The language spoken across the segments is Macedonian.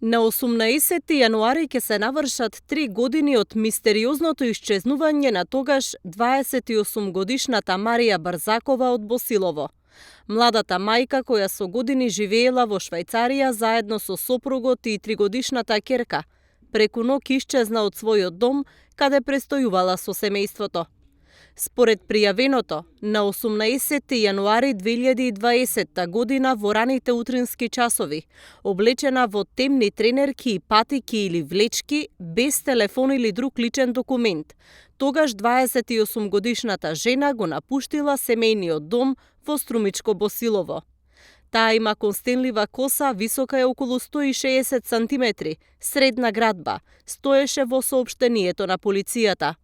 На 18 јануари ќе се навршат 3 години од мистериозното исчезнување на тогаш 28-годишната Марија Брзакова од Босилово. Младата мајка која со години живеела во Швајцарија заедно со сопругот и 3-годишната ќерка, преку ноќ исчезна од својот дом каде престојувала со семејството. Според пријавеното, на 18 јануари 2020 година во раните утрински часови, облечена во темни тренерки, патики или влечки, без телефон или друг личен документ, тогаш 28-годишната жена го напуштила семејниот дом во Струмичко Босилово. Таа има констенлива коса, висока е околу 160 сантиметри, средна градба, стоеше во соопштението на полицијата.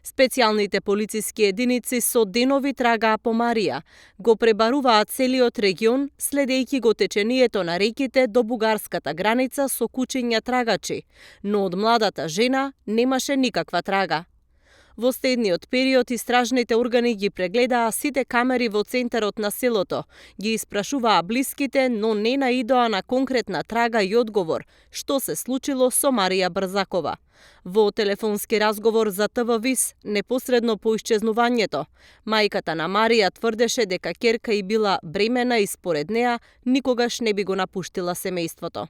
Специјалните полициски единици со денови трагаа по Марија, го пребаруваат целиот регион, следејќи го течението на реките до бугарската граница со кучиња трагачи, но од младата жена немаше никаква трага. Во следниот период истражните органи ги прегледаа сите камери во центарот на селото, ги испрашуваа блиските, но не наидоа на конкретна трага и одговор што се случило со Марија Брзакова. Во телефонски разговор за ТВ Вис, непосредно по исчезнувањето, мајката на Марија тврдеше дека ќерка и била бремена и според неа никогаш не би го напуштила семејството.